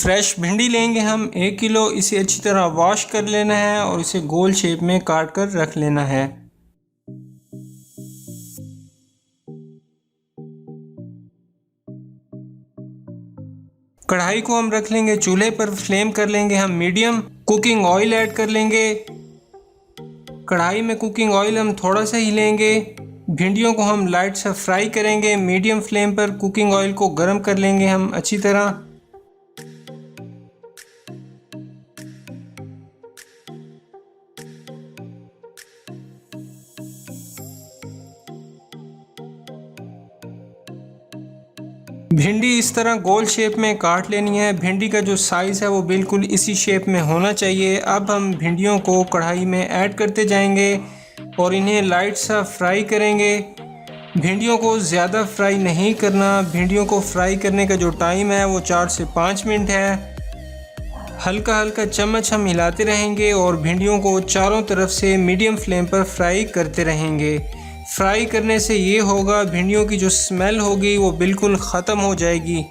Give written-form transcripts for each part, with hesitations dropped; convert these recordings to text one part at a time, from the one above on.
Fresh भिंडी लेंगे हम 1 किलो। इसे अच्छी तरह वॉश कर लेना है और इसे गोल शेप में काट कर रख लेना है। कढ़ाई को हम रख लेंगे चूल्हे पर, फ्लेम कर लेंगे हम मीडियम। कुकिंग ऑयल ऐड कर लेंगे। कढ़ाई में कुकिंग ऑयल हम थोड़ा सा ही लेंगे। भिंडियों को हम लाइट सा फ्राई करेंगे। मीडियम फ्लेम पर कुकिंग ऑयल को गर्म कर लेंगे हम अच्छी तरह। भिंडी इस तरह गोल शेप में काट लेनी है। भिंडी का जो साइज़ है वो बिल्कुल इसी शेप में होना चाहिए। अब हम भिंडियों को कढ़ाई में ऐड करते जाएंगे और इन्हें लाइट सा फ्राई करेंगे। भिंडियों को ज़्यादा फ्राई नहीं करना। भिंडियों को फ्राई करने का जो टाइम है वो 4 से 5 मिनट है। हल्का हल्का चम्मच हम हिलाते रहेंगे और भिंडियों को चारों तरफ से मीडियम फ्लेम पर फ्राई करते रहेंगे। फ्राई करने से ये होगा, भिंडियों की जो स्मेल होगी वो बिल्कुल ख़त्म हो जाएगी।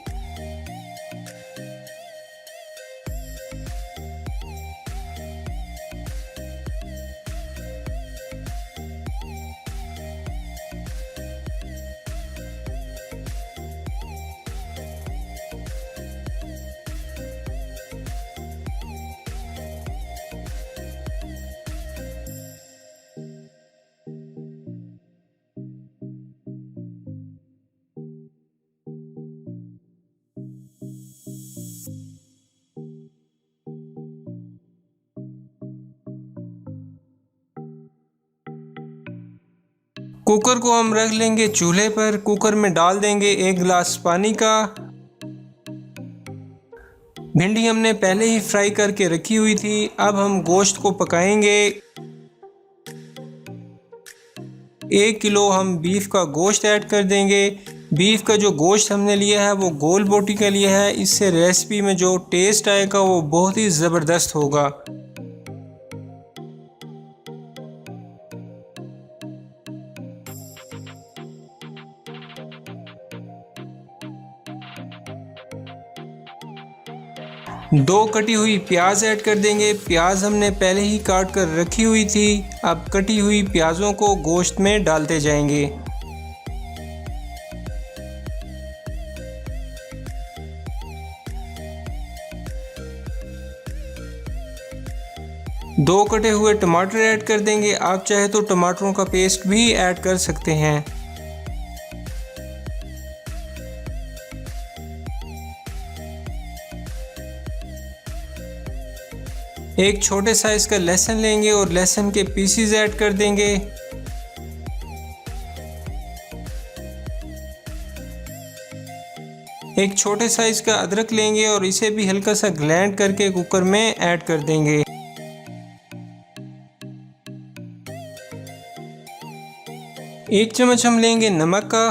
कुकर को हम रख लेंगे चूल्हे पर। कुकर में डाल देंगे 1 गिलास पानी का। भिंडी हमने पहले ही फ्राई करके रखी हुई थी। अब हम गोश्त को पकाएंगे। 1 किलो हम बीफ का गोश्त ऐड कर देंगे। बीफ का जो गोश्त हमने लिया है वो गोल बोटी का लिया है। इससे रेसिपी में जो टेस्ट आएगा वो बहुत ही ज़बरदस्त होगा। दो कटी हुई प्याज ऐड कर देंगे। प्याज हमने पहले ही काट कर रखी हुई थी। अब कटी हुई प्याज़ों को गोश्त में डालते जाएंगे। दो कटे हुए टमाटर ऐड कर देंगे। आप चाहे तो टमाटरों का पेस्ट भी ऐड कर सकते हैं। एक छोटे साइज का लहसुन लेंगे और लहसुन के पीसीज ऐड कर देंगे। एक छोटे साइज का अदरक लेंगे और इसे भी हल्का सा ग्राइंड करके कुकर में ऐड कर देंगे। एक चम्मच हम लेंगे नमक का।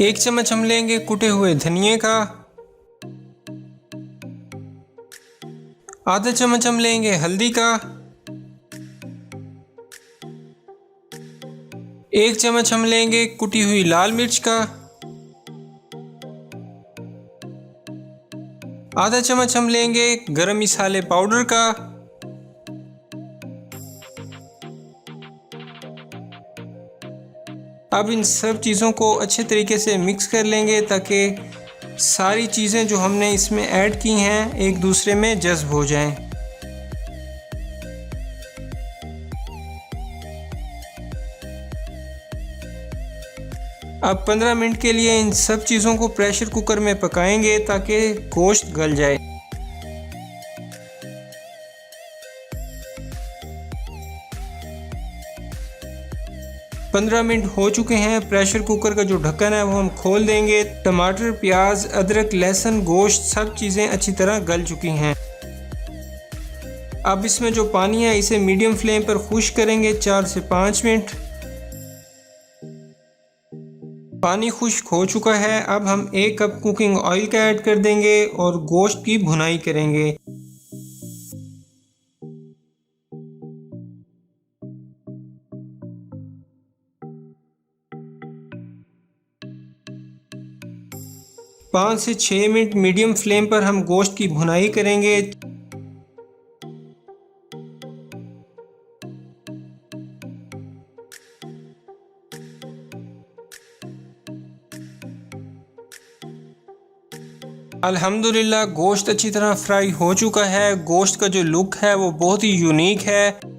एक चम्मच हम लेंगे कुटे हुए धनिए का। आधा चम्मच हम लेंगे हल्दी का। 1 चम्मच हम लेंगे कुटी हुई लाल मिर्च का। आधा चम्मच हम लेंगे गरम मसाले पाउडर का। अब इन सब चीज़ों को अच्छे तरीके से मिक्स कर लेंगे ताकि सारी चीज़ें जो हमने इसमें ऐड की हैं एक दूसरे में जज़्ब हो जाएं। अब 15 मिनट के लिए इन सब चीज़ों को प्रेशर कुकर में पकाएंगे ताकि गोश्त गल जाए। पंद्रह मिनट हो चुके हैं। प्रेशर कुकर का जो ढक्कन है वो हम खोल देंगे। टमाटर, प्याज, अदरक, लहसुन, गोश्त सब चीज़ें अच्छी तरह गल चुकी हैं। अब इसमें जो पानी है इसे मीडियम फ्लेम पर खुश्क करेंगे 4 से 5 मिनट। पानी खुश्क हो चुका है। अब हम 1 कप कुकिंग ऑयल का ऐड कर देंगे और गोश्त की भुनाई करेंगे। 5 से 6 मिनट मीडियम फ्लेम पर हम गोश्त की भुनाई करेंगे। अल्हम्दुलिल्लाह गोश्त अच्छी तरह फ्राई हो चुका है। गोश्त का जो लुक है वो बहुत ही यूनिक है।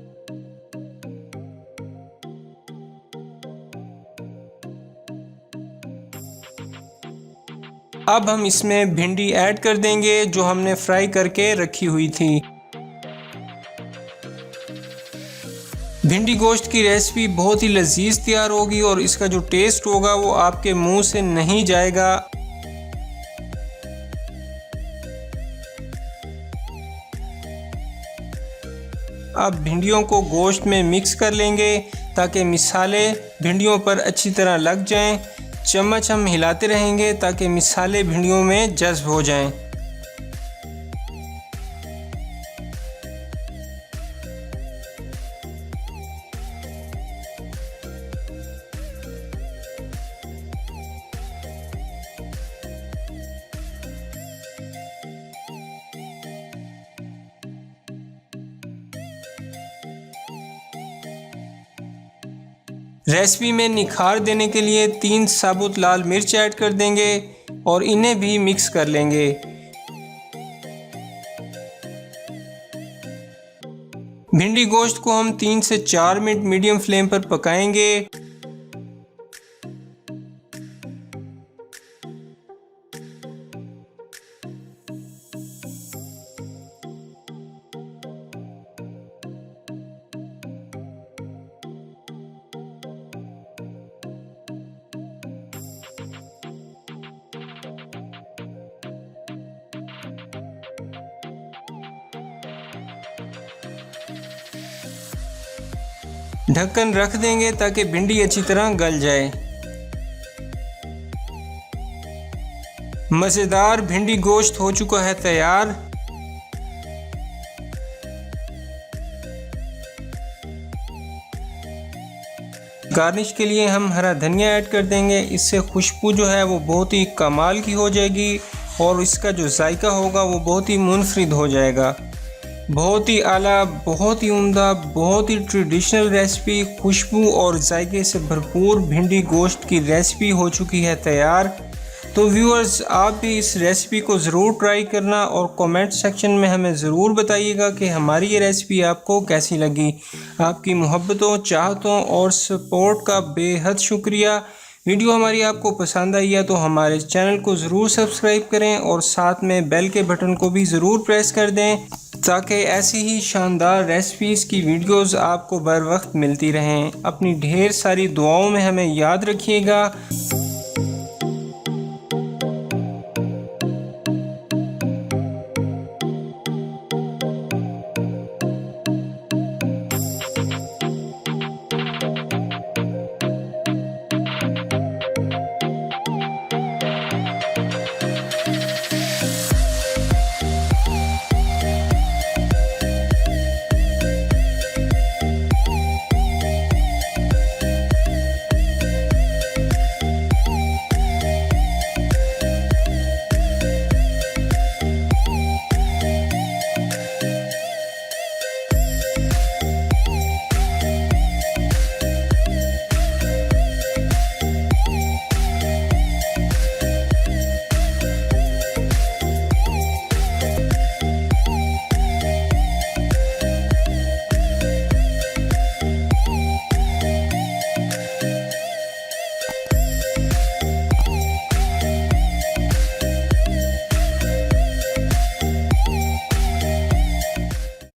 अब हम इसमें भिंडी ऐड कर देंगे जो हमने फ्राई करके रखी हुई थी। भिंडी गोश्त की रेसिपी बहुत ही लजीज तैयार होगी और इसका जो टेस्ट होगा वो आपके मुंह से नहीं जाएगा। अब भिंडियों को गोश्त में मिक्स कर लेंगे ताकि मिसाले भिंडियों पर अच्छी तरह लग जाएं। चम्मच हम हिलाते रहेंगे ताकि मिसाले भिंडियों में जज्ब हो जाएं। रेसिपी में निखार देने के लिए 3 साबुत लाल मिर्च ऐड कर देंगे और इन्हें भी मिक्स कर लेंगे। भिंडी गोश्त को हम 3 से 4 मिनट मीडियम फ्लेम पर पकाएंगे। ढक्कन रख देंगे ताकि भिंडी अच्छी तरह गल जाए। मज़ेदार भिंडी गोश्त हो चुका है तैयार। गार्निश के लिए हम हरा धनिया ऐड कर देंगे। इससे खुशबू जो है वो बहुत ही कमाल की हो जाएगी और इसका जो जायका होगा वो बहुत ही मुनफरिद हो जाएगा। बहुत ही आला, बहुत ही उम्दा, बहुत ही ट्रेडिशनल रेसिपी, खुशबू और जायके से भरपूर भिंडी गोश्त की रेसिपी हो चुकी है तैयार। तो व्यूअर्स, आप भी इस रेसिपी को ज़रूर ट्राई करना और कमेंट सेक्शन में हमें ज़रूर बताइएगा कि हमारी ये रेसिपी आपको कैसी लगी। आपकी मोहब्बतों, चाहतों और सपोर्ट का बेहद शुक्रिया। वीडियो हमारी आपको पसंद आई है तो हमारे चैनल को ज़रूर सब्सक्राइब करें और साथ में बेल के बटन को भी ज़रूर प्रेस कर दें ताकि ऐसी ही शानदार रेसिपीज़ की वीडियोस आपको बर वक्त मिलती रहें। अपनी ढेर सारी दुआओं में हमें याद रखिएगा।